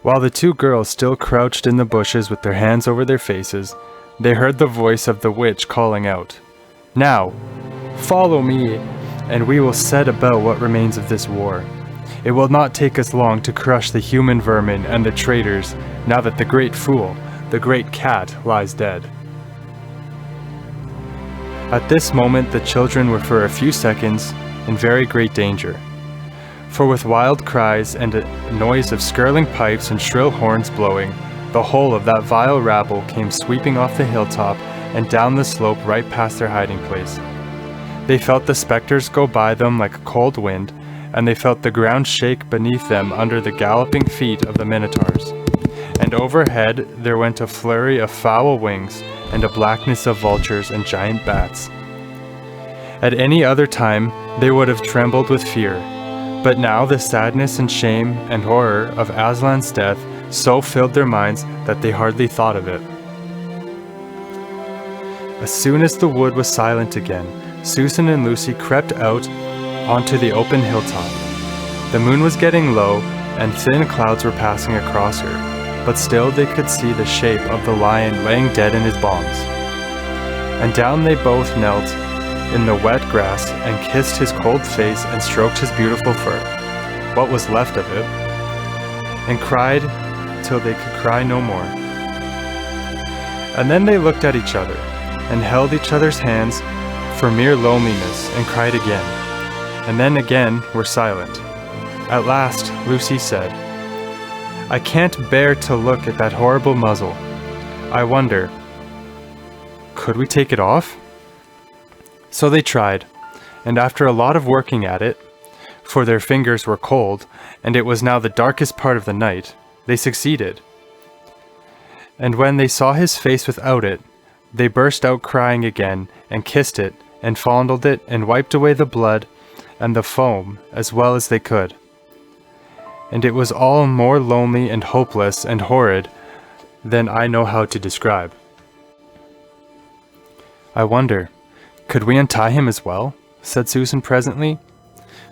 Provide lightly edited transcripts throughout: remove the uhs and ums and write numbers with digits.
While the two girls still crouched in the bushes with their hands over their faces, they heard the voice of the witch calling out, "Now, follow me, and we will set about what remains of this war. It will not take us long to crush the human vermin and the traitors, now that the great fool, the great cat, lies dead." At this moment the children were for a few seconds in very great danger. For with wild cries and a noise of skirling pipes and shrill horns blowing, the whole of that vile rabble came sweeping off the hilltop and down the slope right past their hiding place. They felt the specters go by them like a cold wind, and they felt the ground shake beneath them under the galloping feet of the minotaurs. And overhead there went a flurry of foul wings and a blackness of vultures and giant bats. At any other time they would have trembled with fear, but now the sadness and shame and horror of Aslan's death so filled their minds that they hardly thought of it. As soon as the wood was silent again, Susan and Lucy crept out onto the open hilltop. The moon was getting low, and thin clouds were passing across her, but still they could see the shape of the lion laying dead in his bonds. And down they both knelt in the wet grass and kissed his cold face and stroked his beautiful fur, what was left of it, and cried till they could cry no more. And then they looked at each other and held each other's hands for mere loneliness and cried again, and then again were silent. At last Lucy said, "I can't bear to look at that horrible muzzle. I wonder, could we take it off?" So they tried, and after a lot of working at it, for their fingers were cold, and it was now the darkest part of the night, they succeeded. And when they saw his face without it, they burst out crying again, and kissed it, and fondled it, and wiped away the blood and the foam as well as they could. And it was all more lonely and hopeless and horrid than I know how to describe. "I wonder, could we untie him as well?" said Susan presently.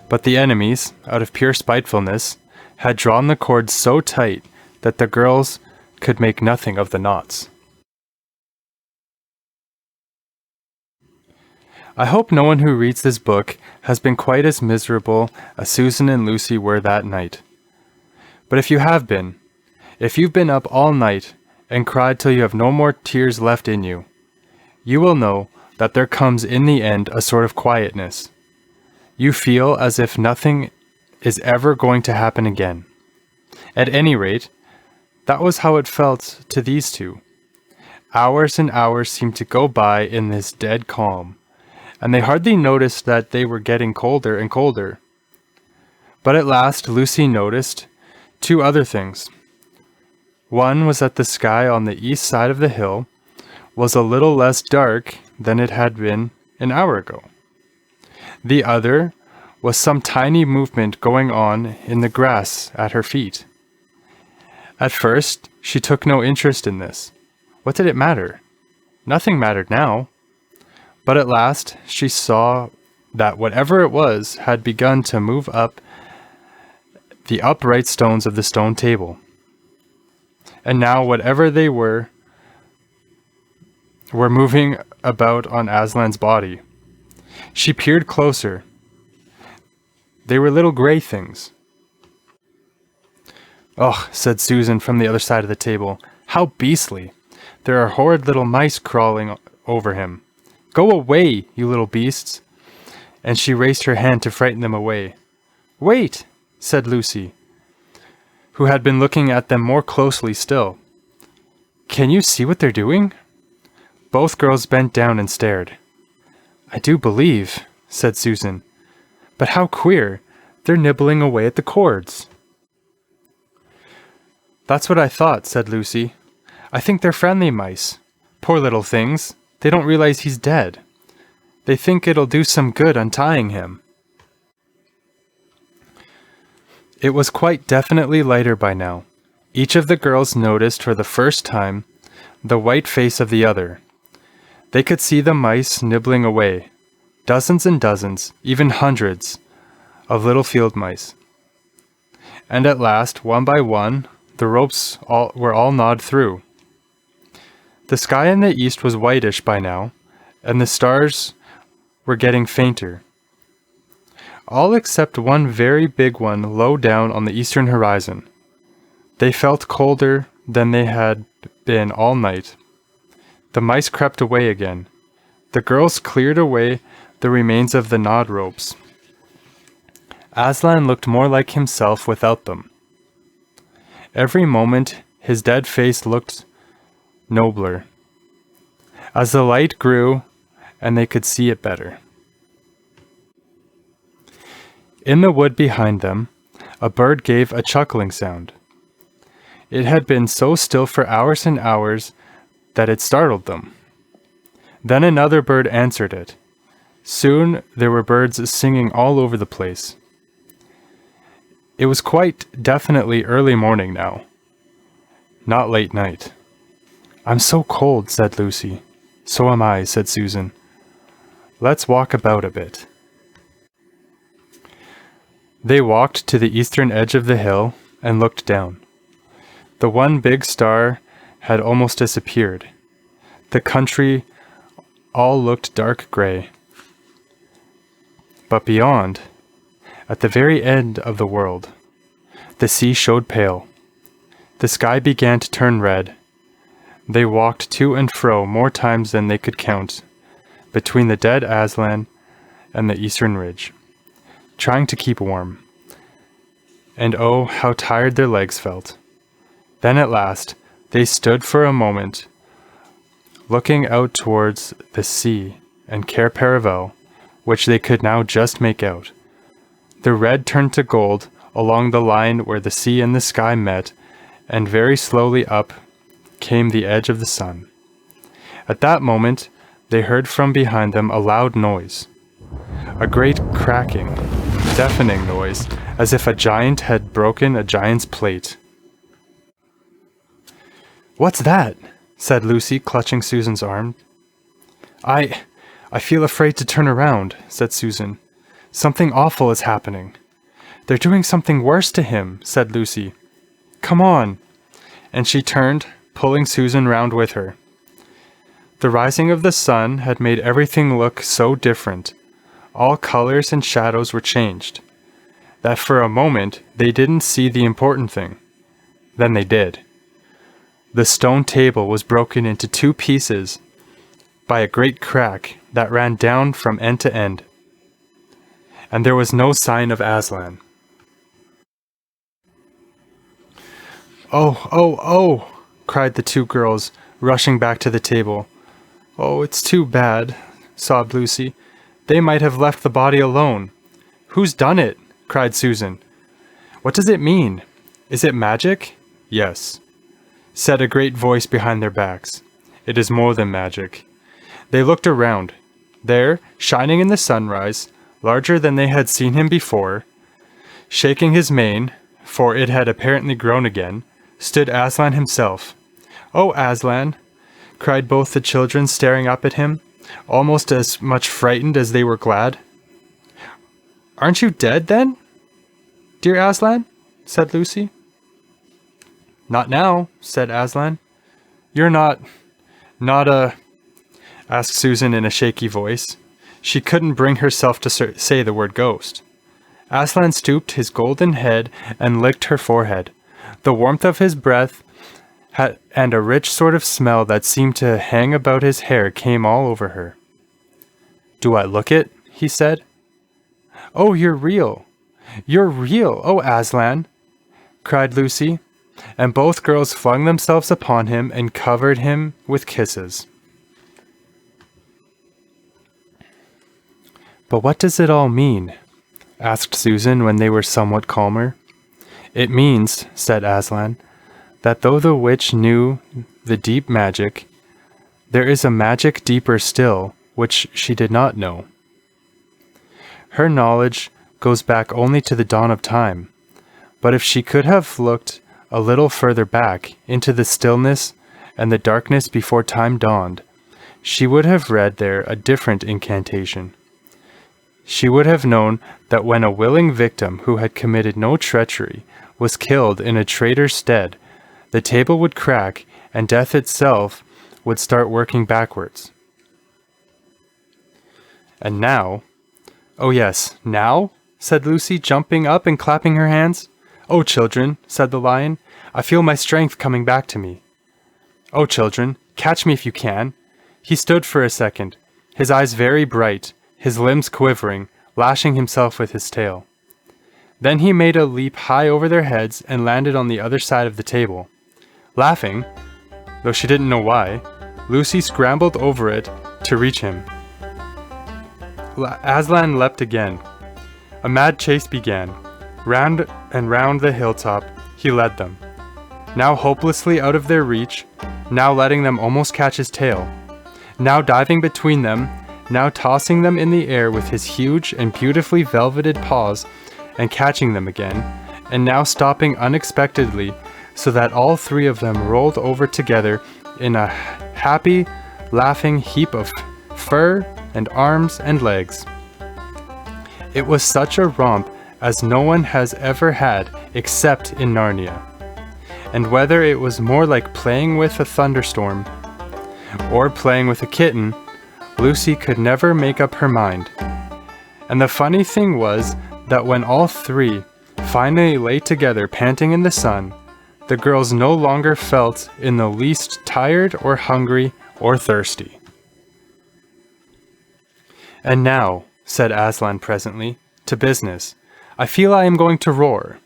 But the enemies, out of pure spitefulness, had drawn the cord so tight that the girls could make nothing of the knots. I hope no one who reads this book has been quite as miserable as Susan and Lucy were that night. But if you have been, if you've been up all night and cried till you have no more tears left in you, you will know that there comes in the end a sort of quietness. You feel as if nothing is ever going to happen again. At any rate, that was how it felt to these two. Hours and hours seemed to go by in this dead calm, and they hardly noticed that they were getting colder and colder. But at last Lucy noticed two other things. One was that the sky on the east side of the hill was a little less dark than it had been an hour ago. The other was some tiny movement going on in the grass at her feet. At first, she took no interest in this. What did it matter? Nothing mattered now. But at last, she saw that whatever it was had begun to move up the upright stones of the stone table. And now, whatever they were moving about on Aslan's body. She peered closer. They were little gray things. "Oh," said Susan from the other side of the table, "how beastly! There are horrid little mice crawling over him. Go away, you little beasts!" And she raised her hand to frighten them away. "Wait," said Lucy, who had been looking at them more closely still. "Can you see what they're doing?" Both girls bent down and stared. "I do believe," said Susan. "But how queer! They're nibbling away at the cords." "That's what I thought," said Lucy. "I think they're friendly mice. Poor little things. They don't realize he's dead. They think it'll do some good untying him." It was quite definitely lighter by now. Each of the girls noticed for the first time the white face of the other. They could see the mice nibbling away, dozens and dozens, even hundreds, of little field mice. And at last, one by one, The ropes were all gnawed through. The sky in the east was whitish by now, and the stars were getting fainter. All except one very big one low down on the eastern horizon. They felt colder than they had been all night. The mice crept away again. The girls cleared away the remains of the gnawed ropes. Aslan looked more like himself without them. Every moment his dead face looked nobler, as the light grew and they could see it better. In the wood behind them, a bird gave a chuckling sound. It had been so still for hours and hours that it startled them. Then another bird answered it. Soon there were birds singing all over the place. It was quite definitely early morning now, not late night. "I'm so cold," said Lucy. "So am I," said Susan. "Let's walk about a bit." They walked to the eastern edge of the hill and looked down. The one big star had almost disappeared. The country all looked dark gray. But beyond, at the very end of the world, the sea showed pale. The sky began to turn red. They walked to and fro more times than they could count, between the dead Aslan and the eastern ridge, trying to keep warm. And oh, how tired their legs felt. Then at last, they stood for a moment, looking out towards the sea and Cair Paravel, which they could now just make out. The red turned to gold along the line where the sea and the sky met, and very slowly up came the edge of the sun. At that moment, they heard from behind them a loud noise, a great cracking, deafening noise, as if a giant had broken a giant's plate. "What's that?" said Lucy, clutching Susan's arm. I feel afraid to turn around," said Susan. "Something awful is happening." "They're doing something worse to him," said Lucy. "Come on." And she turned, pulling Susan round with her. The rising of the sun had made everything look so different. All colors and shadows were changed, that for a moment they didn't see the important thing. Then they did. The stone table was broken into 2 pieces by a great crack that ran down from end to end. And there was no sign of Aslan. "Oh, oh, oh!" cried the 2 girls, rushing back to the table. "Oh, it's too bad," sobbed Lucy. "They might have left the body alone." "Who's done it?" cried Susan. "What does it mean? Is it magic?" "Yes," said a great voice behind their backs. "It is more than magic." They looked around. There, shining in the sunrise, larger than they had seen him before, shaking his mane, for it had apparently grown again, stood Aslan himself. "Oh, Aslan!" cried both the children, staring up at him, almost as much frightened as they were glad. "Aren't you dead, then, dear Aslan?" said Lucy. "Not now," said Aslan. "You're not asked Susan in a shaky voice. She couldn't bring herself to say the word ghost. Aslan stooped his golden head and licked her forehead. The warmth of his breath and a rich sort of smell that seemed to hang about his hair came all over her. "Do I look it?" he said. "Oh, you're real! You're real! Oh, Aslan!" cried Lucy, and both girls flung themselves upon him and covered him with kisses. "But what does it all mean?" asked Susan when they were somewhat calmer. "It means," said Aslan, "that though the witch knew the deep magic, there is a magic deeper still which she did not know. Her knowledge goes back only to the dawn of time, but if she could have looked a little further back into the stillness and the darkness before time dawned, she would have read there a different incantation. She would have known that when a willing victim who had committed no treachery was killed in a traitor's stead the table would crack, and death itself would start working backwards. And now, "Oh yes, now?" said Lucy, jumping up and clapping her hands. "Oh, children," said the lion, "I feel my strength coming back to me. Oh, children, catch me if you can." He stood for a second, his eyes very bright, his limbs quivering, lashing himself with his tail. Then he made a leap high over their heads and landed on the other side of the table. Laughing, though she didn't know why, Lucy scrambled over it to reach him. Aslan leapt again. A mad chase began. Round and round the hilltop he led them, now hopelessly out of their reach, now letting them almost catch his tail, now diving between them, now tossing them in the air with his huge and beautifully velveted paws and catching them again, and now stopping unexpectedly so that all three of them rolled over together in a happy, laughing heap of fur and arms and legs. It was such a romp as no one has ever had except in Narnia. And whether it was more like playing with a thunderstorm or playing with a kitten, Lucy could never make up her mind. And the funny thing was that when all three finally lay together panting in the sun, the girls no longer felt in the least tired or hungry or thirsty. "And now," said Aslan presently, "to business. I feel I am going to roar.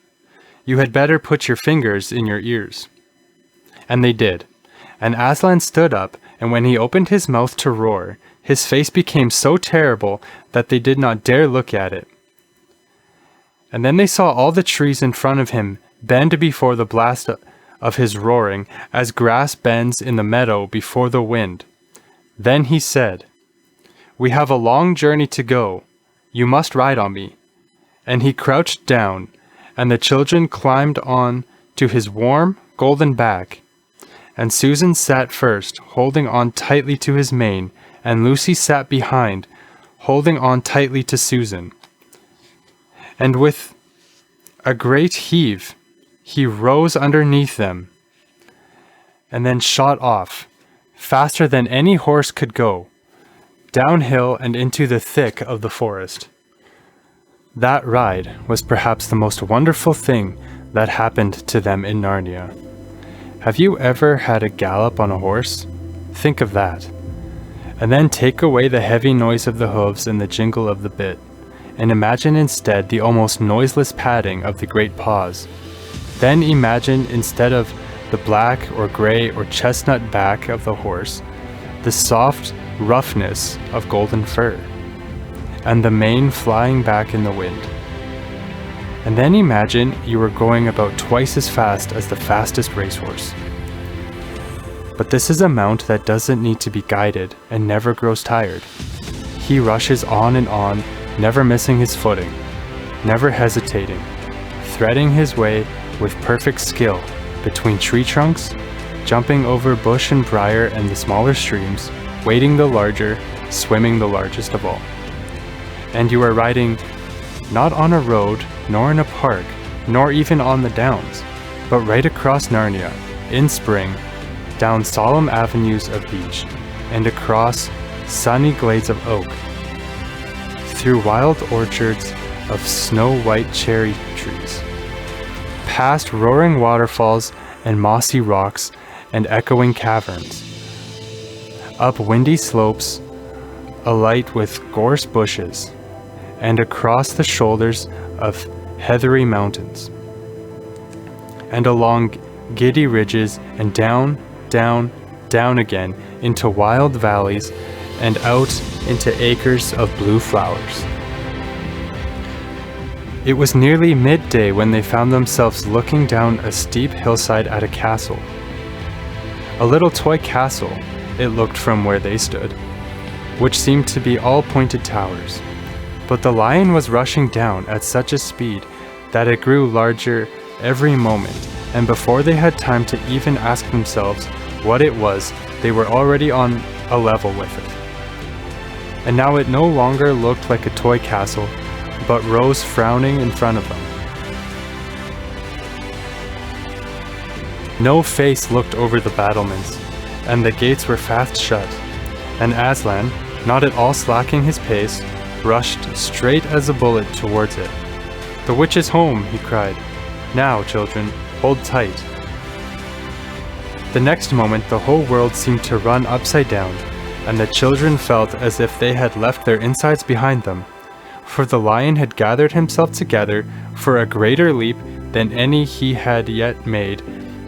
You had better put your fingers in your ears." And they did. And Aslan stood up, and when he opened his mouth to roar, his face became so terrible that they did not dare look at it. And then they saw all the trees in front of him bend before the blast of his roaring, as grass bends in the meadow before the wind. Then he said, "We have a long journey to go. You must ride on me." And he crouched down, and the children climbed on to his warm, golden back. And Susan sat first, holding on tightly to his mane, and Lucy sat behind, holding on tightly to Susan. And with a great heave, he rose underneath them, and then shot off, faster than any horse could go, downhill and into the thick of the forest. That ride was perhaps the most wonderful thing that happened to them in Narnia. Have you ever had a gallop on a horse? Think of that. And then take away the heavy noise of the hooves and the jingle of the bit, and imagine instead the almost noiseless padding of the great paws. Then imagine, instead of the black or gray or chestnut back of the horse, the soft roughness of golden fur, and the mane flying back in the wind. And then imagine you were going about twice as fast as the fastest racehorse. But this is a mount that doesn't need to be guided and never grows tired. He rushes on and on, never missing his footing, never hesitating, threading his way with perfect skill between tree trunks, jumping over bush and briar and the smaller streams, wading the larger, swimming the largest of all. And you are riding not on a road, nor in a park, nor even on the downs, but right across Narnia, in spring, down solemn avenues of beech, and across sunny glades of oak, through wild orchards of snow-white cherry trees, past roaring waterfalls and mossy rocks and echoing caverns, up windy slopes alight with gorse bushes, and across the shoulders of heathery mountains, and along giddy ridges, and down, down, down again into wild valleys, and out into acres of blue flowers. It was nearly midday when they found themselves looking down a steep hillside at a castle. A little toy castle, it looked from where they stood, which seemed to be all pointed towers. But the lion was rushing down at such a speed that it grew larger every moment, and before they had time to even ask themselves what it was, they were already on a level with it. And now it no longer looked like a toy castle, but rose frowning in front of them. No face looked over the battlements, and the gates were fast shut. And Aslan, not at all slacking his pace, rushed straight as a bullet towards it. "The witch is home," he cried. "Now, children, hold tight." The next moment the whole world seemed to run upside down, and the children felt as if they had left their insides behind them. For the lion had gathered himself together for a greater leap than any he had yet made,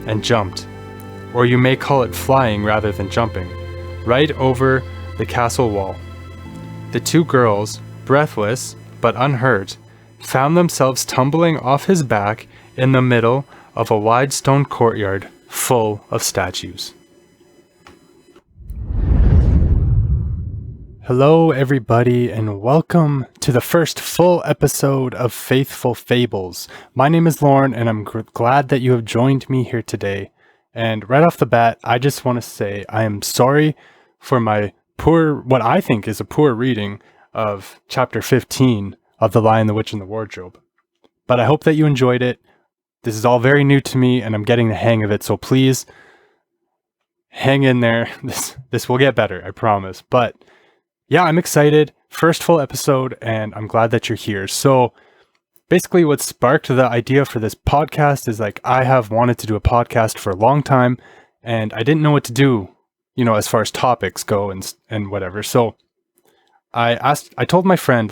and jumped, or you may call it flying rather than jumping, right over the castle wall. The two girls, breathless but unhurt, found themselves tumbling off his back in the middle of a wide stone courtyard full of statues. Hello everybody, and welcome to the first full episode of Faithful Fables. My name is Lauren, and I'm glad that you have joined me here today. And right off the bat, I just want to say I am sorry for my what I think is a poor reading of chapter 15 of The Lion, the Witch, and the Wardrobe. But I hope that you enjoyed it. This is all very new to me, and I'm getting the hang of it, so please hang in there. This will get better, I promise. But yeah, I'm excited. First full episode, and I'm glad that you're here. So basically what sparked the idea for this podcast is I have wanted to do a podcast for a long time, and I didn't know what to do, as far as topics go and whatever. So I told my friend,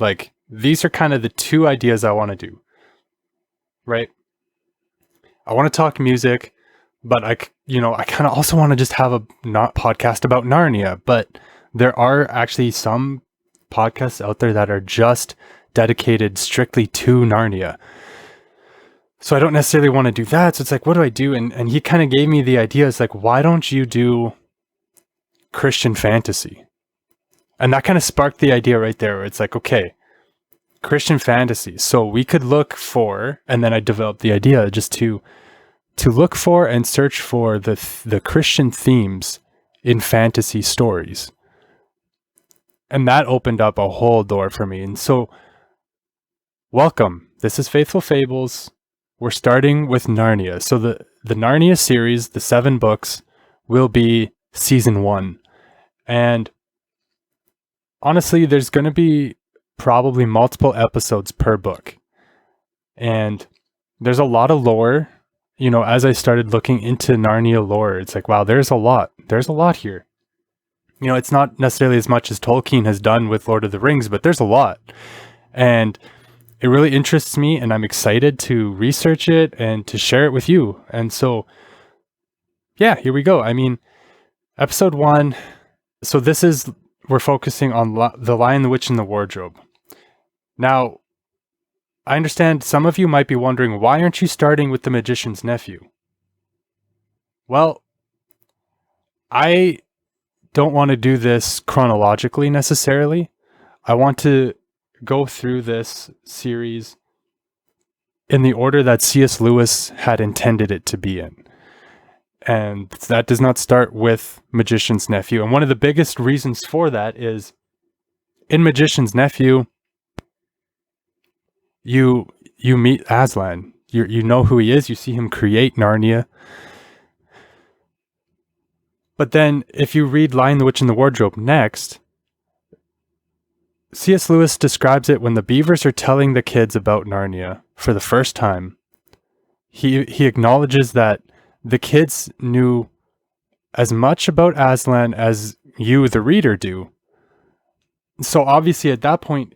these are kind of the two ideas I want to do, right? I want to talk music, but I kind of also want to just have a podcast about Narnia, but there are actually some podcasts out there that are just dedicated strictly to Narnia. So I don't necessarily want to do that. So it's what do I do? And he kind of gave me the idea. It's why don't you do Christian fantasy? And that kind of sparked the idea right there where it's okay, Christian fantasy. So we could look for, and then I developed the idea just to look for and search for the Christian themes in fantasy stories. And that opened up a whole door for me. And so, welcome. This is Faithful Fables. We're starting with Narnia. So the Narnia series, the 7 books, will be season 1. And honestly, there's going to be probably multiple episodes per book. And there's a lot of lore. As I started looking into Narnia lore, it's wow, there's a lot. There's a lot here. It's not necessarily as much as Tolkien has done with Lord of the Rings, but there's a lot. And it really interests me, and I'm excited to research it and to share it with you. And so, yeah, here we go. Episode 1. So we're focusing on The Lion, the Witch, and the Wardrobe. Now, I understand some of you might be wondering, why aren't you starting with the Magician's Nephew? Well, I don't want to do this chronologically necessarily. I want to go through this series in the order that C.S. Lewis had intended it to be in. And that does not start with Magician's Nephew. And one of the biggest reasons for that is in Magician's Nephew, you meet Aslan. You know who he is. You see him create Narnia. But then if you read Lion, the Witch, and the Wardrobe next, C.S. Lewis describes it when the beavers are telling the kids about Narnia for the first time. He acknowledges that the kids knew as much about Aslan as you, the reader, do. So obviously at that point,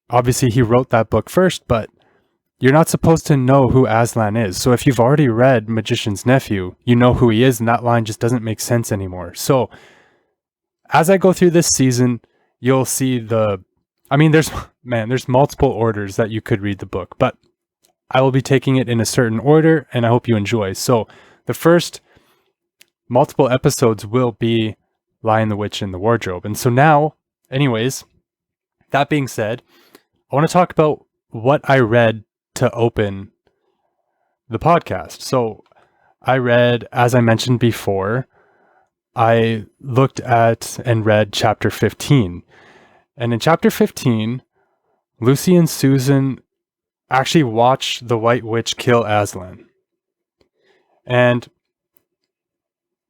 he wrote that book first, but you're not supposed to know who Aslan is. So if you've already read Magician's Nephew, you know who he is, and that line just doesn't make sense anymore. So as I go through this season, you'll see there's multiple orders that you could read the book, but I will be taking it in a certain order, and I hope you enjoy. So the first multiple episodes will be Lion, the Witch, and the Wardrobe. And so now, anyways, that being said, I want to talk about what I read to open the podcast. So I read, as I mentioned before, I looked at and read chapter 15. And in chapter 15, Lucy and Susan actually watch the White Witch kill Aslan. And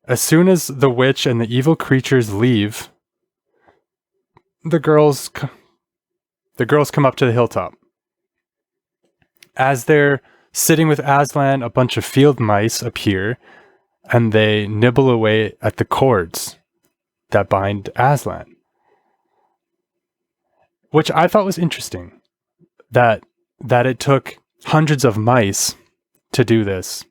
as soon as the witch and the evil creatures leave, the girls come up to the hilltop. As they're sitting with Aslan, a bunch of field mice appear, and they nibble away at the cords that bind Aslan. Which I thought was interesting, that it took hundreds of mice to do this.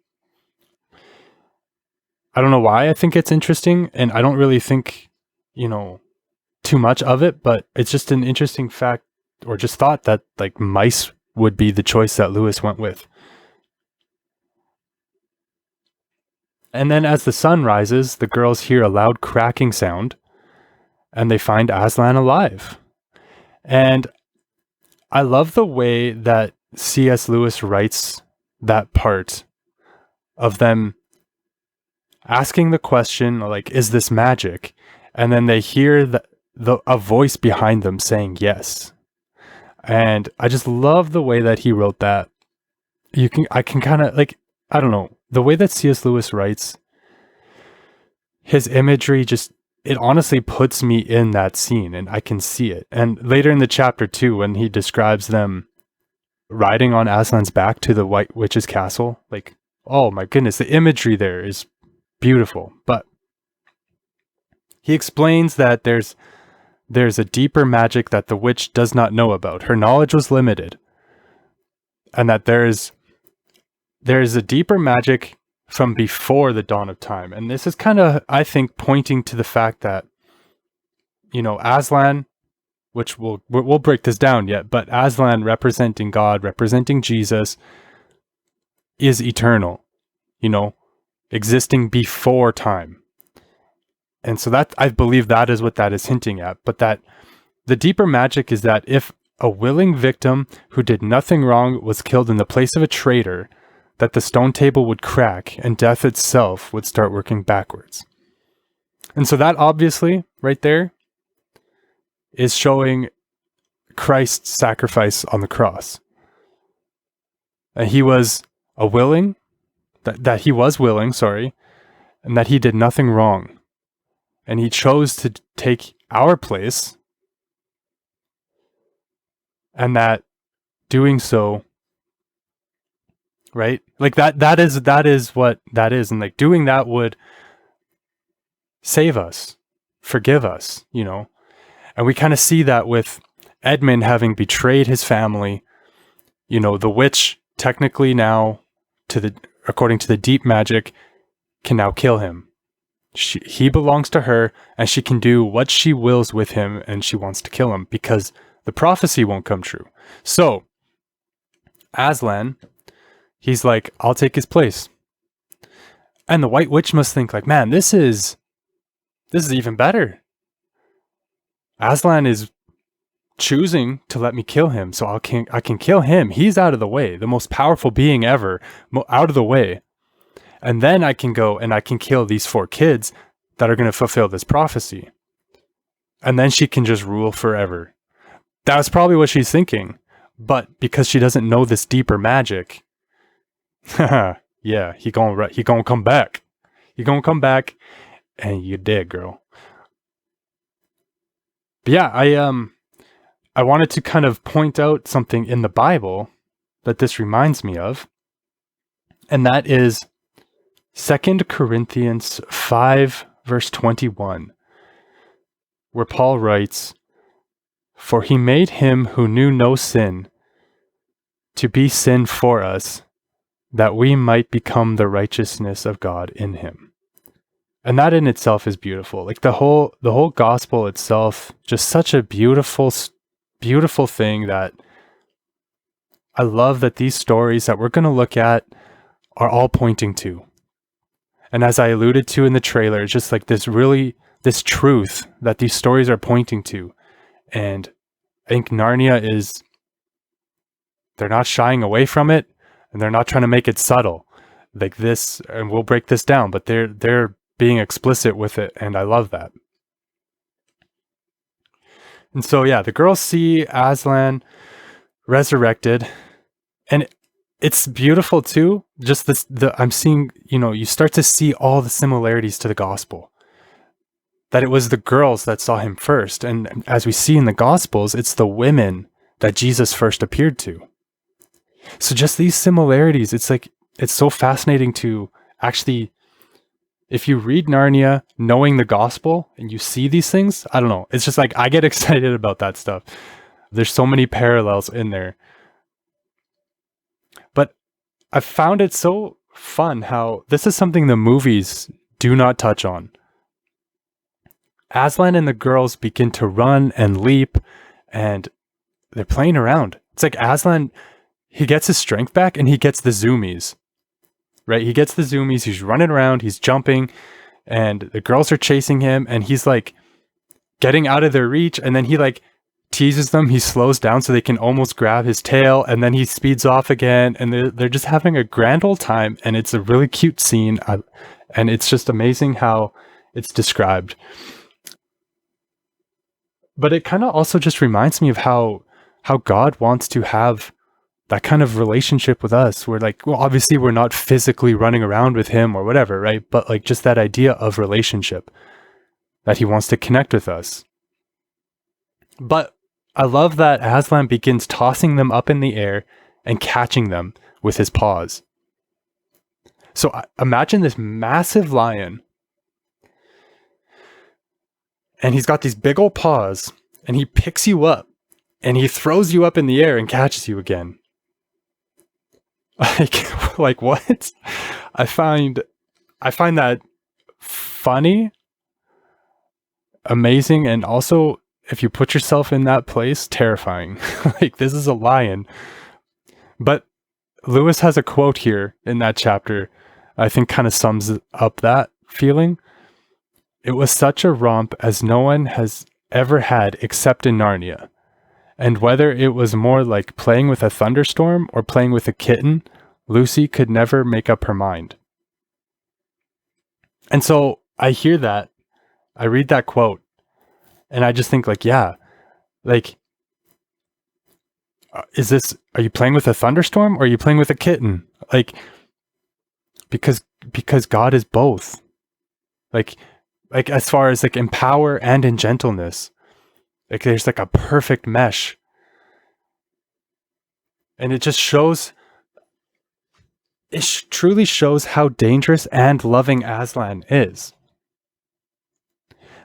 I don't know why I think it's interesting, and I don't really think, too much of it, but it's just an interesting fact, or just thought that like mice would be the choice that Lewis went with. And then as the sun rises, the girls hear a loud cracking sound, and they find Aslan alive. And I love the way that C.S. Lewis writes that part of them asking the question, like, is this magic? And then they hear a voice behind them saying yes. And I just love the way that he wrote that. I can kind of, like, I don't know, the way that C.S. Lewis writes, his imagery just, it honestly puts me in that scene, and I can see it. And later in the chapter too, when he describes them riding on Aslan's back to the White Witch's castle, like, oh my goodness, the imagery there is beautiful. But he explains that there's a deeper magic that the witch does not know about. Her knowledge was limited. And that there is a deeper magic from before the dawn of time. And this is kind of, I think, pointing to the fact that, Aslan, which we'll break this down yet, but Aslan representing God, representing Jesus, is eternal, existing before time. And so that, I believe that is what that is hinting at. But that the deeper magic is that if a willing victim who did nothing wrong was killed in the place of a traitor, that the stone table would crack and death itself would start working backwards. And so that obviously, right there, is showing Christ's sacrifice on the cross. And he was that he was willing, and that he did nothing wrong. And he chose to take our place, and that doing so, right? Like that is what that is. And like doing that would save us, forgive us, And we kind of see that with Edmund having betrayed his family. The witch technically now, according to the deep magic, can now kill him. He belongs to her, and she can do what she wills with him, and she wants to kill him because the prophecy won't come true. So Aslan, he's like, I'll take his place. And the White Witch must think like, man, this is even better. Aslan is choosing to let me kill him, so I can kill him. He's out of the way, the most powerful being ever, out of the way. And then I can go and I can kill these 4 kids that are going to fulfill this prophecy. And then she can just rule forever. That's probably what she's thinking. But because she doesn't know this deeper magic, yeah, he gonna come back. He gonna come back, and you're dead, girl. But yeah, I wanted to kind of point out something in the Bible that this reminds me of, and that is 2 Corinthians 5, verse 21, where Paul writes, "For he made him who knew no sin to be sin for us, that we might become the righteousness of God in him." And that in itself is beautiful. Like the whole gospel itself, just such a beautiful thing that I love that these stories that we're going to look at are all pointing to. And as I alluded to in the trailer, it's just like this truth that these stories are pointing to. And I think Narnia they're not shying away from it, and they're not trying to make it subtle like this, and we'll break this down, but they're being explicit with it, and I love that. And so yeah, the girls see Aslan resurrected, and it's beautiful too. Just I'm seeing, you start to see all the similarities to the gospel. That it was the girls that saw him first. And as we see in the gospels, it's the women that Jesus first appeared to. So just these similarities, it's so fascinating to actually, if you read Narnia knowing the gospel and you see these things, I don't know. It's just like, I get excited about that stuff. There's so many parallels in there. But I found it so fun how this is something the movies do not touch on. Aslan and the girls begin to run and leap, and they're playing around. It's like Aslan, he gets his strength back and he gets the zoomies, right? He gets the zoomies, he's running around, he's jumping, and the girls are chasing him, and he's like getting out of their reach, and then he like teases them, he slows down so they can almost grab his tail, and then he speeds off again, and they're just having a grand old time, and it's a really cute scene, and it's just amazing how it's described. But it kind of also just reminds me of how God wants to have that kind of relationship with us. We're like, well, obviously we're not physically running around with him or whatever, right? But like just that idea of relationship, that he wants to connect with us. But I love that Aslan begins tossing them up in the air and catching them with his paws. So imagine this massive lion, and he's got these big old paws, and he picks you up, and he throws you up in the air and catches you again. Like what? I find that funny, amazing, and also, if you put yourself in that place, terrifying. Like, this is a lion. But Lewis has a quote here in that chapter, I think kind of sums up that feeling. It was such a romp as no one has ever had except in Narnia. And whether it was more like playing with a thunderstorm or playing with a kitten, Lucy could never make up her mind. And so I hear that, I read that quote, and I just think like, yeah, like, are you playing with a thunderstorm or are you playing with a kitten? Like, because God is both. Like as far as like in power and in gentleness, like there's like a perfect mesh. And it just shows, truly shows how dangerous and loving Aslan is.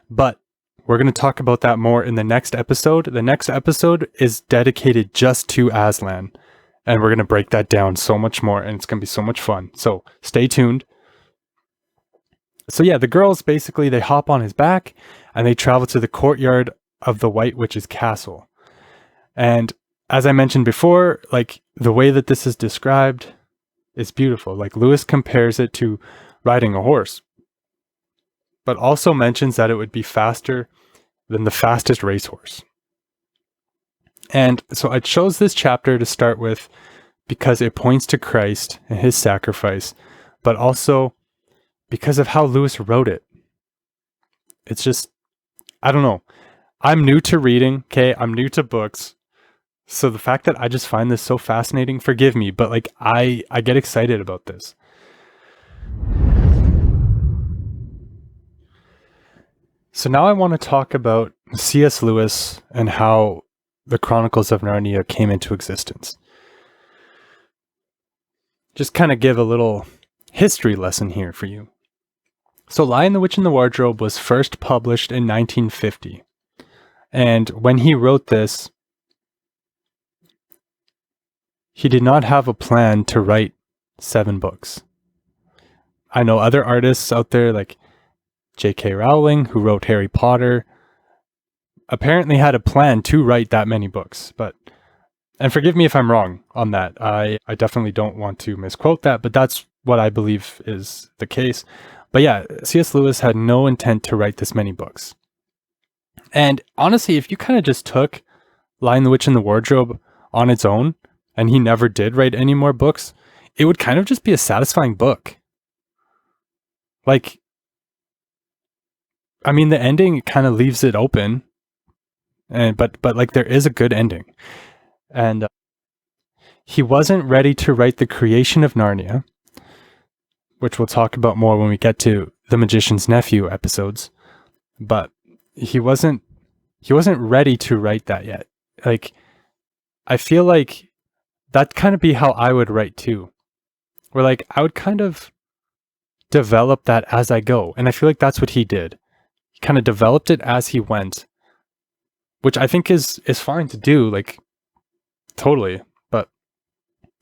But we're going to talk about that more in the next episode. The next episode is dedicated just to Aslan, and we're going to break that down so much more, and it's going to be so much fun. So stay tuned. So yeah, the girls basically, they hop on his back and they travel to the courtyard of the White Witch's castle. And as I mentioned before, like the way that this is described is beautiful. Like Lewis compares it to riding a horse, but also mentions that it would be faster than the fastest racehorse. And so I chose this chapter to start with because it points to Christ and his sacrifice, but also because of how Lewis wrote it. It's just, I don't know. I'm new to reading, okay? I'm new to books. So the fact that I just find this so fascinating, forgive me, but like I get excited about this. So now I want to talk about C.S. Lewis and how the Chronicles of Narnia came into existence. Just kind of give a little history lesson here for you. So Lion, the Witch, and the Wardrobe was first published in 1950. And when he wrote this, he did not have a plan to write 7 books. I know other artists out there like J.K. Rowling, who wrote Harry Potter, apparently had a plan to write that many books. And forgive me if I'm wrong on that. I definitely don't want to misquote that, but that's what I believe is the case. But yeah, C.S. Lewis had no intent to write this many books. And honestly, if you kind of just took Lion, the Witch, and the Wardrobe on its own, and he never did write any more books, it would kind of just be a satisfying book. Like, I mean, the ending kind of leaves it open, but like there is a good ending. And he wasn't ready to write the creation of Narnia, which we'll talk about more when we get to the Magician's Nephew episodes. But he wasn't ready to write that yet. Like, I feel like that'd kind of be how I would write too. Where like I would kind of develop that as I go. And I feel like that's what he did. He kind of developed it as he went, which I think is fine to do, like totally. But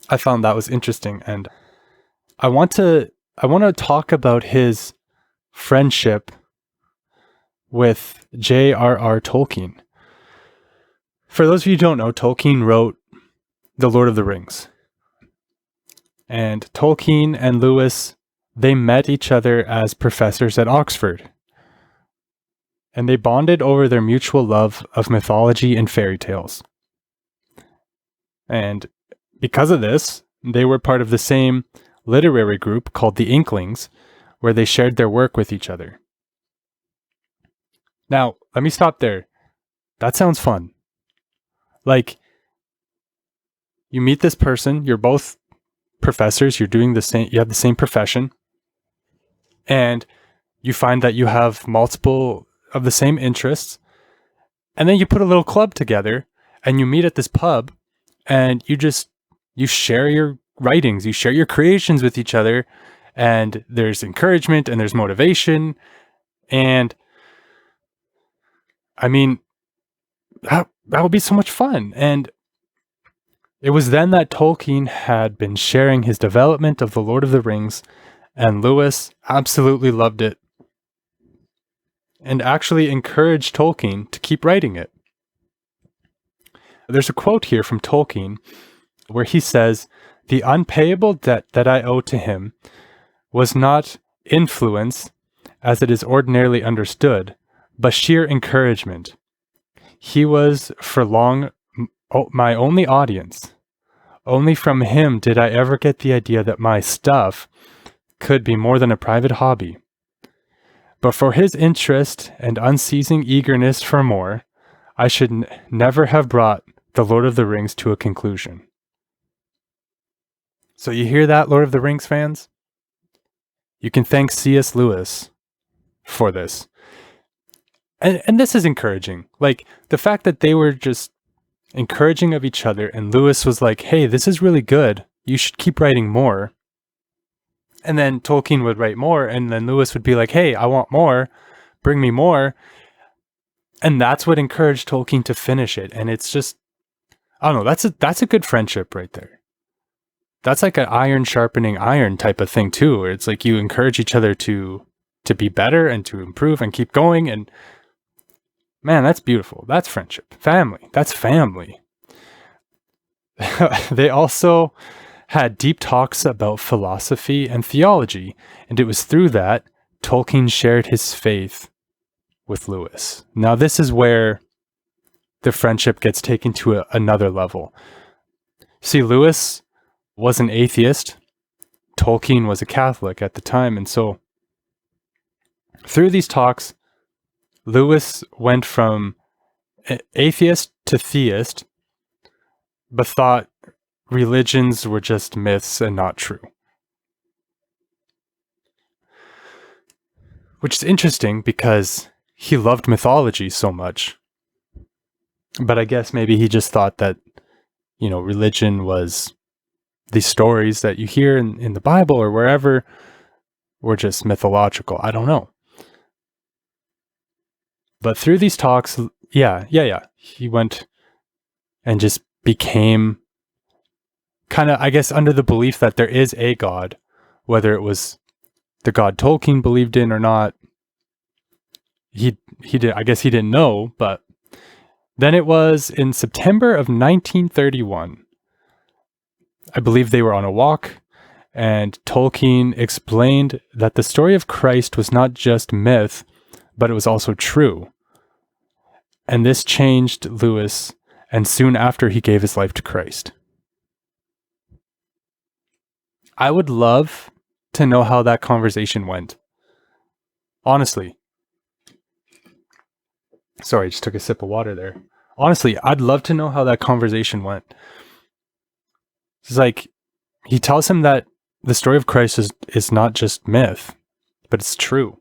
I found that was interesting, and I want to talk about his friendship with J.R.R. Tolkien. For those of you who don't know, Tolkien wrote The Lord of the Rings. And Tolkien and Lewis, they met each other as professors at Oxford. And they bonded over their mutual love of mythology and fairy tales. And because of this, they were part of the same literary group called the Inklings, where they shared their work with each other. Now, let me stop there. That sounds fun. Like, you meet this person, you're both professors, you're doing the same, you have the same profession, and you find that you have multiple of the same interests, and then you put a little club together, and you meet at this pub, and you share your writings, you share your creations with each other, and there's encouragement and there's motivation, and I mean, that would be so much fun. And it was then that Tolkien had been sharing his development of The Lord of the Rings, and Lewis absolutely loved it and actually encouraged Tolkien to keep writing it. There's a quote here from Tolkien where he says, "The unpayable debt that I owe to him was not influence, as it is ordinarily understood, but sheer encouragement. He was for long my only audience. Only from him did I ever get the idea that my stuff could be more than a private hobby. But for his interest and unceasing eagerness for more, I should never have brought The Lord of the Rings to a conclusion." So you hear that, Lord of the Rings fans? You can thank C.S. Lewis for this. And this is encouraging. Like, the fact that they were just encouraging of each other, and Lewis was like, "Hey, this is really good. You should keep writing more." And then Tolkien would write more, and then Lewis would be like, "Hey, I want more. Bring me more." And that's what encouraged Tolkien to finish it. And it's just, I don't know, that's a good friendship right there. That's like an iron sharpening iron type of thing too, where it's like you encourage each other to be better and to improve and keep going. And man, that's beautiful. That's friendship. Family. That's family. They also had deep talks about philosophy and theology, and it was through that Tolkien shared his faith with Lewis. Now, this is where the friendship gets taken to another level. See, Lewis was an atheist. Tolkien was a Catholic at the time, and so through these talks, Lewis went from atheist to theist, but thought religions were just myths and not true. Which is interesting because he loved mythology so much. But I guess maybe he just thought that, religion was the stories that you hear in the Bible or wherever were just mythological. I don't know. But through these talks, he went and just became kind of, I guess, under the belief that there is a God, whether it was the God Tolkien believed in or not. He did, I guess he didn't know, but then it was in September of 1931. I believe they were on a walk, and Tolkien explained that the story of Christ was not just myth, but it was also true. And this changed Lewis, and soon after he gave his life to Christ. I would love to know how that conversation went. Honestly. Sorry, I just took a sip of water there. Honestly, I'd love to know how that conversation went. It's like, he tells him that the story of Christ is not just myth, but it's true.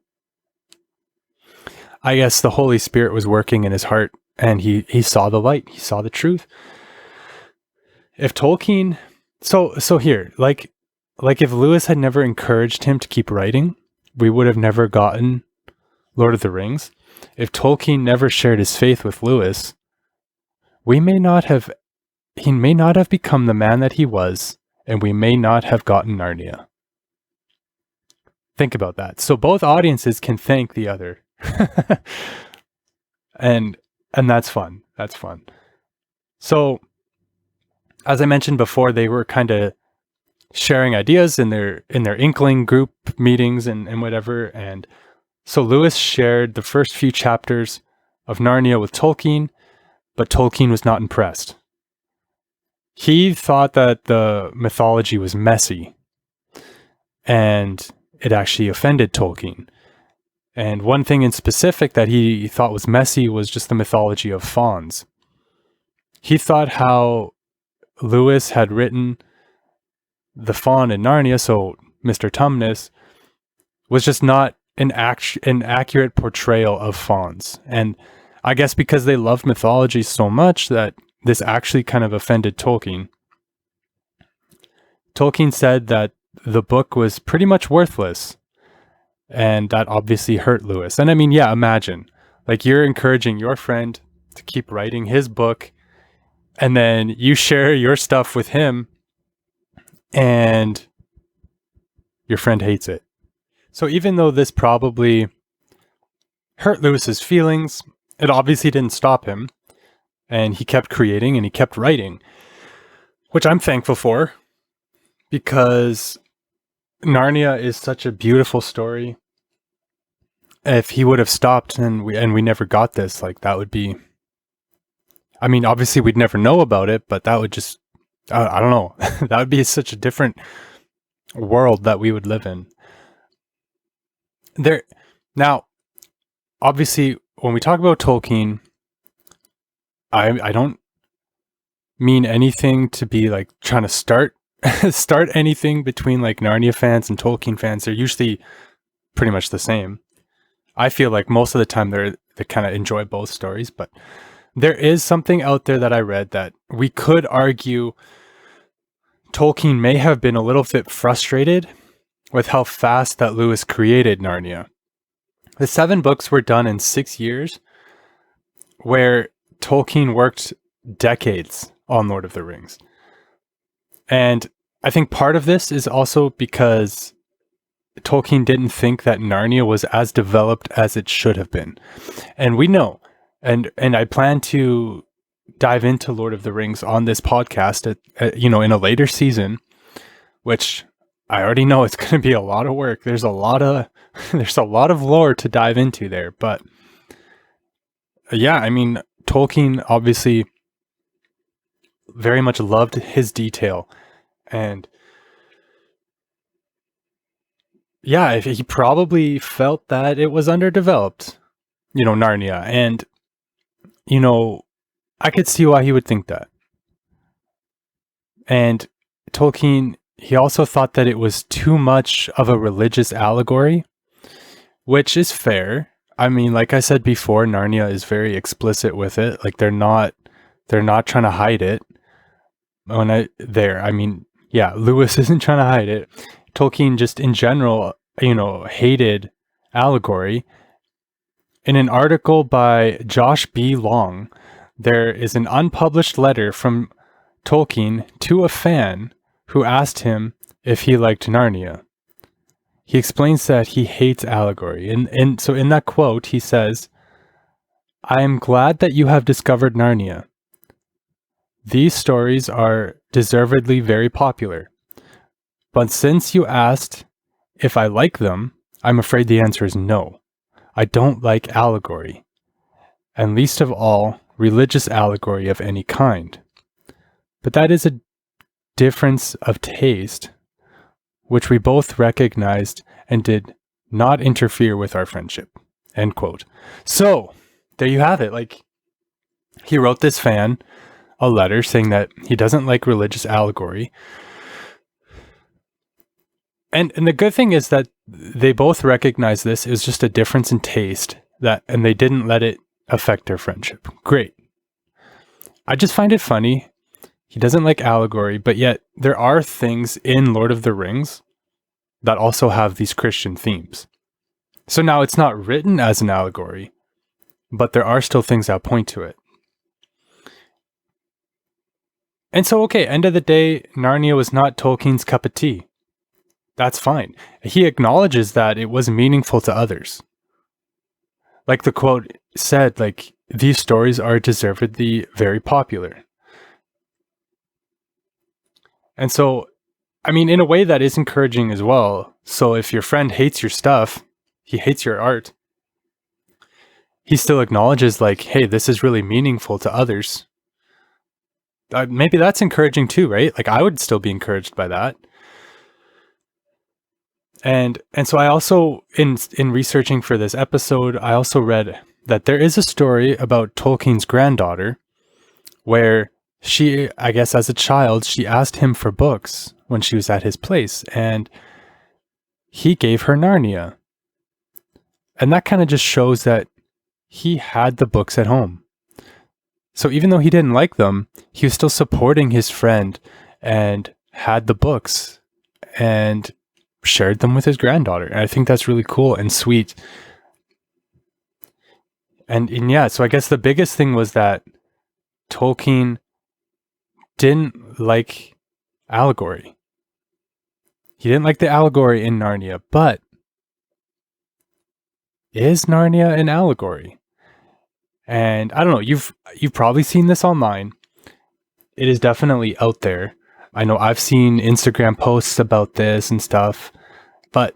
I guess the Holy Spirit was working in his heart, and he saw the light, he saw the truth. If Tolkien, so here, like if Lewis had never encouraged him to keep writing, we would have never gotten Lord of the Rings. If Tolkien never shared his faith with Lewis, he may not have become the man that he was, and we may not have gotten Narnia. Think about that. So both audiences can thank the other. and that's fun. That's fun. So, as I mentioned before, they were kind of sharing ideas in their Inkling group meetings and whatever. And so Lewis shared the first few chapters of Narnia with Tolkien, but Tolkien was not impressed. He thought that the mythology was messy, and it actually offended Tolkien. And one thing in specific that he thought was messy was just the mythology of fauns. He thought how Lewis had written the faun in Narnia, so Mr. Tumnus, was just not an accurate portrayal of fauns. And I guess because they loved mythology so much that this actually kind of offended Tolkien. Tolkien said that the book was pretty much worthless, and that obviously hurt Lewis. And I mean, yeah, imagine, like, you're encouraging your friend to keep writing his book, and then you share your stuff with him, and your friend hates it. So even though this probably hurt Lewis's feelings, it obviously didn't stop him. And he kept creating and he kept writing, which I'm thankful for, because Narnia is such a beautiful story. If he would have stopped and we never got this, like, that would be, I mean, obviously we'd never know about it, but that would just, I don't know, that would be such a different world that we would live in. Now, obviously, when we talk about Tolkien, I don't mean anything to be like trying to start anything between like Narnia fans and Tolkien fans. They're usually pretty much the same. I feel like most of the time they kind of enjoy both stories, but there is something out there that I read that we could argue Tolkien may have been a little bit frustrated with how fast that Lewis created Narnia. The 7 books were done in 6 years, where Tolkien worked decades on Lord of the Rings. And I think part of this is also because Tolkien didn't think that Narnia was as developed as it should have been. And we know, and I plan to dive into Lord of the Rings on this podcast in a later season, which I already know it's going to be a lot of work. There's a lot of lore to dive into there, but yeah, I mean, Tolkien obviously very much loved his detail, and yeah, he probably felt that it was underdeveloped, Narnia, and I could see why he would think that. And Tolkien, he also thought that it was too much of a religious allegory, which is fair. I mean, like I said before, Narnia is very explicit with it. Like, they're not trying to hide it. Lewis isn't trying to hide it. Tolkien just in general, hated allegory. In an article by Josh B. Long, there is an unpublished letter from Tolkien to a fan who asked him if he liked Narnia. He explains that he hates allegory. And so in that quote, he says, "I am glad that you have discovered Narnia. These stories are deservedly very popular. But since you asked if I like them, I'm afraid the answer is no. I don't like allegory, and least of all, religious allegory of any kind. But that is a difference of taste, which we both recognized and did not interfere with our friendship." End quote. So there you have it. Like, he wrote this fan a letter saying that he doesn't like religious allegory. And the good thing is that they both recognize this. It was just a difference in taste, and they didn't let it affect their friendship. Great. I just find it funny. He doesn't like allegory, but yet there are things in Lord of the Rings that also have these Christian themes. So now it's not written as an allegory, but there are still things that point to it. And so, okay, end of the day, Narnia was not Tolkien's cup of tea. That's fine. He acknowledges that it was meaningful to others. Like the quote said, like, these stories are deservedly very popular. And so, I mean, in a way that is encouraging as well. So if your friend hates your stuff, he hates your art, he still acknowledges like, hey, this is really meaningful to others. Maybe that's encouraging too, right? Like I would still be encouraged by that. And so I also, in researching for this episode, I also read that there is a story about Tolkien's granddaughter where she, I guess as a child, she asked him for books when she was at his place, and he gave her Narnia. And that kind of just shows that he had the books at home. So even though he didn't like them, he was still supporting his friend and had the books and shared them with his granddaughter. And I think that's really cool and sweet. And yeah, so I guess the biggest thing was that Tolkien didn't like allegory. He didn't like the allegory in Narnia, but is Narnia an allegory? And I don't know, you've probably seen this online. It is definitely out there. I know I've seen Instagram posts about this and stuff, but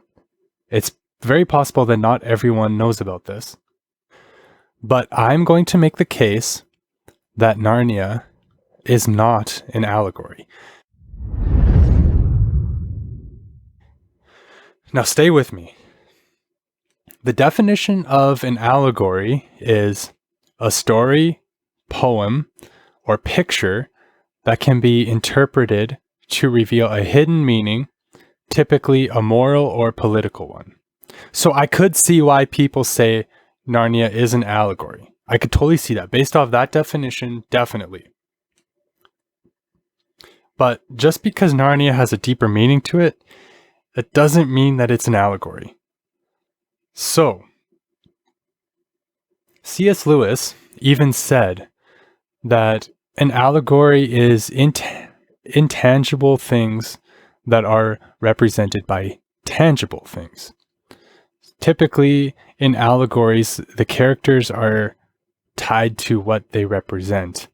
it's very possible that not everyone knows about this. But I'm going to make the case that Narnia is not an allegory. Now stay with me. The definition of an allegory is a story, poem, or picture that can be interpreted to reveal a hidden meaning, typically a moral or political one. So I could see why people say Narnia is an allegory. I could totally see that. Based off that definition, definitely. But just because Narnia has a deeper meaning to it, it doesn't mean that it's an allegory. So, C.S. Lewis even said that an allegory is intangible things that are represented by tangible things. Typically, in allegories, the characters are tied to what they represent.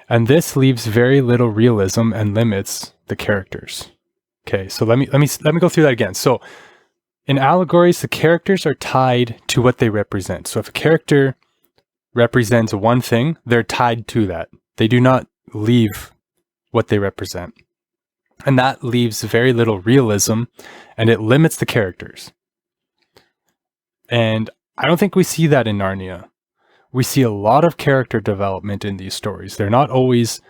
And this leaves very little realism and limits the characters. Okay, so let me go through that again. So, in allegories, the characters are tied to what they represent. So if a character represents one thing, they're tied to that. They do not leave what they represent. And that leaves very little realism, and it limits the characters. And I don't think we see that in Narnia. We see a lot of character development in these stories. They're not always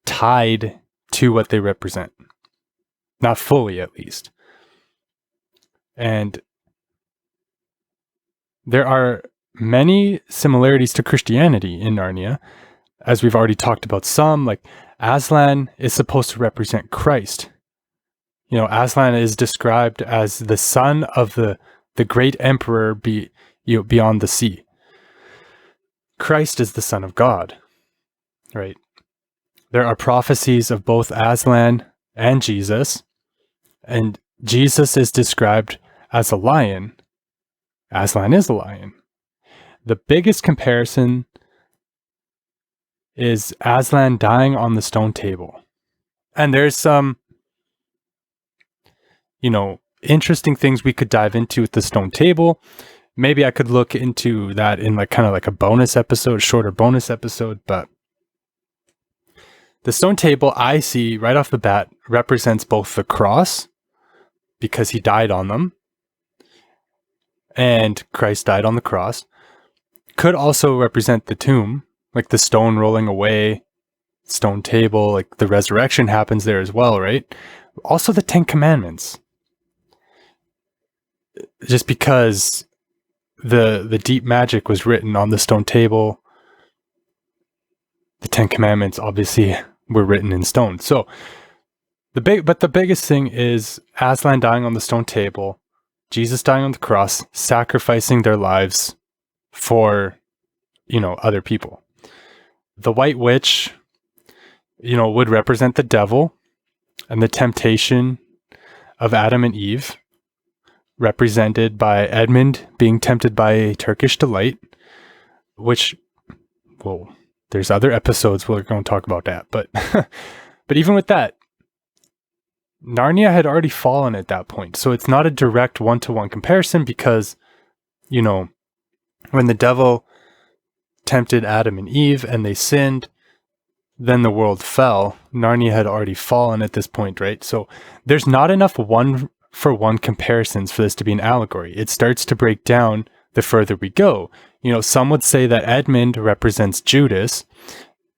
tied to what they represent. Not fully, at least. And there are many similarities to Christianity in Narnia, as we've already talked about some, like Aslan is supposed to represent Christ. You know, Aslan is described as the son of the great emperor beyond the sea. Christ is the Son of God, right? There are prophecies of both Aslan and Jesus, and Jesus is described as a lion. Aslan is a lion. The biggest comparison is Aslan dying on the stone table. And there's some, interesting things we could dive into with the stone table. Maybe I could look into that in kind of like a bonus episode, shorter bonus episode, but the stone table I see right off the bat represents both the cross, because he died on them, and Christ died on the cross. Could also represent the tomb, like the stone rolling away stone table, like the resurrection happens there as well, right? Also the Ten Commandments. Just because the deep magic was written on the stone table, the Ten Commandments obviously were written in stone. So the biggest thing is Aslan dying on the stone table, Jesus dying on the cross, sacrificing their lives for, other people. The White Witch, would represent the devil and the temptation of Adam and Eve, represented by Edmund being tempted by a Turkish delight, which, well, there's other episodes we're going to talk about that, but but even with that, Narnia had already fallen at that point, so it's not a direct one-to-one comparison because, when the devil tempted Adam and Eve and they sinned, then the world fell. Narnia had already fallen at this point, right? So there's not enough one-for-one comparisons for this to be an allegory. It starts to break down the further we go. Some would say that Edmund represents Judas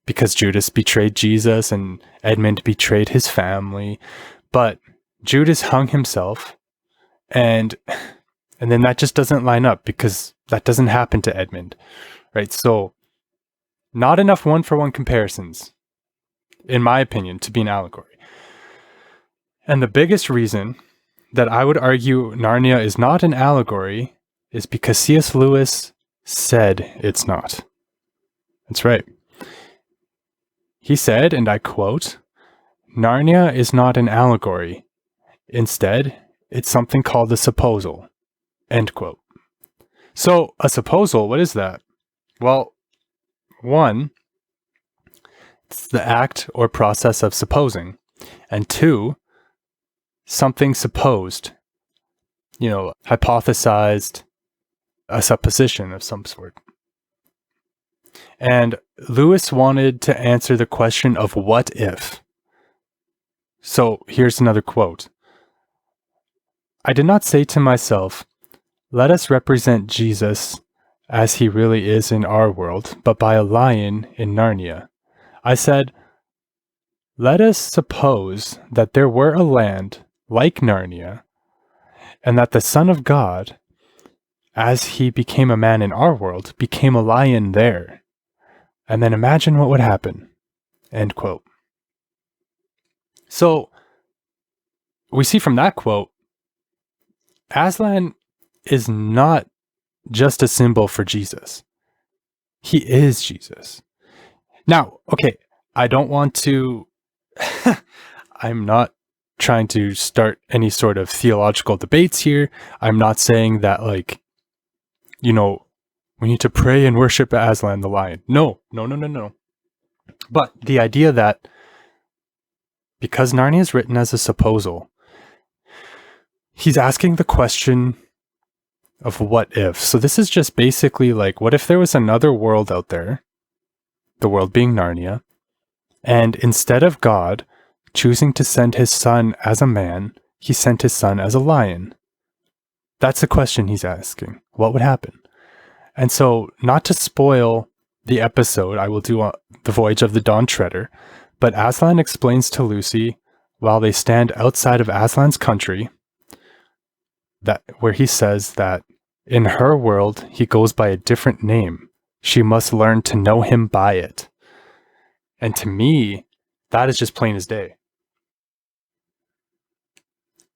because Judas betrayed Jesus and Edmund betrayed his family. But Judas hung himself, and then that just doesn't line up because that doesn't happen to Edmund, right? So not enough one-for-one comparisons, in my opinion, to be an allegory. And the biggest reason that I would argue Narnia is not an allegory is because C.S. Lewis said it's not. That's right. He said, and I quote, "Narnia is not an allegory. Instead, it's something called a supposal." End quote. So, a supposal, what is that? Well, one, it's the act or process of supposing. And two, something supposed, hypothesized, a supposition of some sort. And Lewis wanted to answer the question of what if. So here's another quote. "I did not say to myself, let us represent Jesus as he really is in our world, but by a lion in Narnia. I said, let us suppose that there were a land like Narnia, and that the Son of God, as he became a man in our world, became a lion there. And then imagine what would happen." End quote. So, we see from that quote, Aslan is not just a symbol for Jesus. He is Jesus. Now, okay, I don't want to... I'm not trying to start any sort of theological debates here. I'm not saying that, we need to pray and worship Aslan the lion. No. But the idea that because Narnia is written as a supposal, he's asking the question of what if. So this is just basically like, what if there was another world out there, the world being Narnia, and instead of God choosing to send his son as a man, he sent his son as a lion? That's the question he's asking. What would happen? And so, not to spoil the episode, I will do The Voyage of the Dawn Treader, but Aslan explains to Lucy, while they stand outside of Aslan's country, where he says that in her world, he goes by a different name. She must learn to know him by it. And to me, that is just plain as day.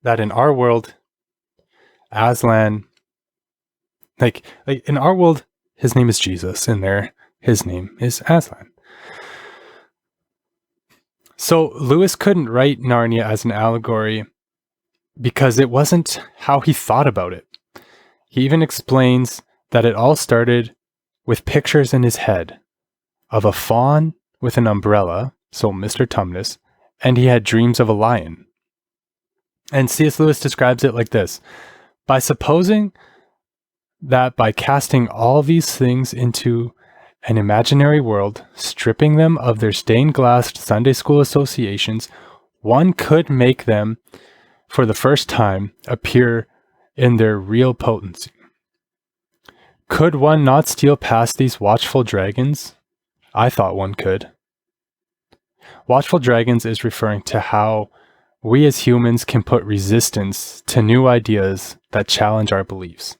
That in our world, Aslan, like in our world, his name is Jesus. In there, his name is Aslan. So Lewis couldn't write Narnia as an allegory because it wasn't how he thought about it. He even explains that it all started with pictures in his head of a fawn with an umbrella, so Mr. Tumnus, and he had dreams of a lion. And C.S. Lewis describes it like this: by supposing that by casting all these things into an imaginary world, stripping them of their stained-glassed Sunday school associations, one could make them, for the first time, appear in their real potency. Could one not steal past these watchful dragons? I thought one could. Watchful Dragons is referring to how we as humans can put resistance to new ideas that challenge our beliefs.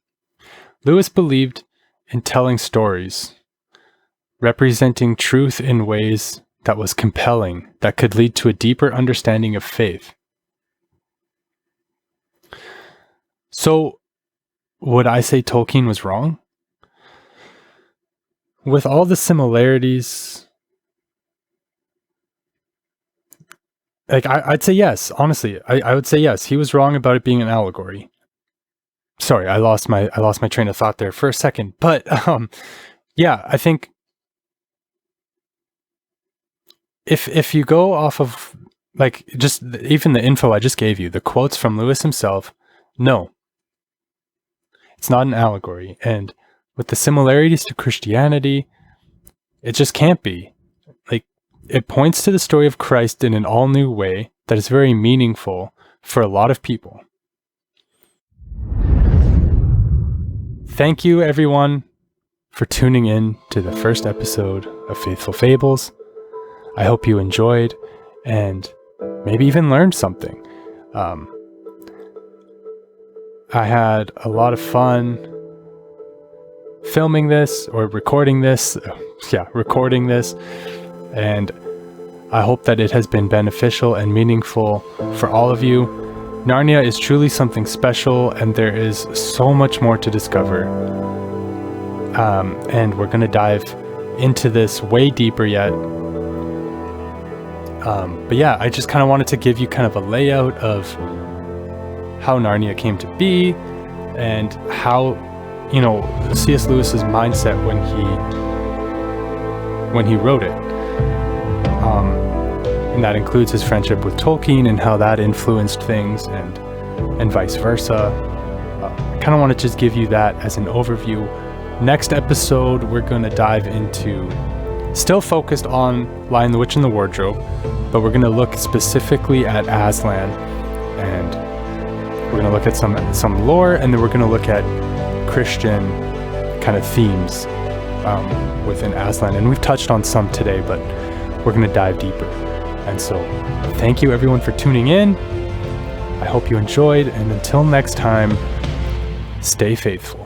Lewis believed in telling stories, representing truth in ways that was compelling, that could lead to a deeper understanding of faith. So, would I say Tolkien was wrong? With all the similarities, like I'd say yes. Honestly, I would say yes. He was wrong about it being an allegory. Sorry, I lost my train of thought there for a second. But yeah, I think if you go off of like just even the info I just gave you, the quotes from Lewis himself, no, it's not an allegory. And with the similarities to Christianity, it just can't be. Like, it points to the story of Christ in an all new way that is very meaningful for a lot of people. Thank you, everyone, for tuning in to the first episode of Faithful Fables. I hope you enjoyed and maybe even learned something. I had a lot of fun filming this or recording this. Recording this. And I hope that it has been beneficial and meaningful for all of you. Narnia is truly something special, and there is so much more to discover. And we're going to dive into this way deeper yet. But yeah, I just kind of wanted to give you kind of a layout of how Narnia came to be and how, C.S. Lewis's mindset when he wrote it. And that includes his friendship with Tolkien and how that influenced things and vice versa. I kind of want to just give you that as an overview. Next episode, we're going to dive into, still focused on Lion, the Witch, and the Wardrobe, but we're going to look specifically at Aslan, and we're going to look at some lore, and then we're going to look at Christian kind of themes within Aslan. And we've touched on some today, but we're going to dive deeper. And so thank you everyone for tuning in. I hope you enjoyed, and until next time, stay faithful.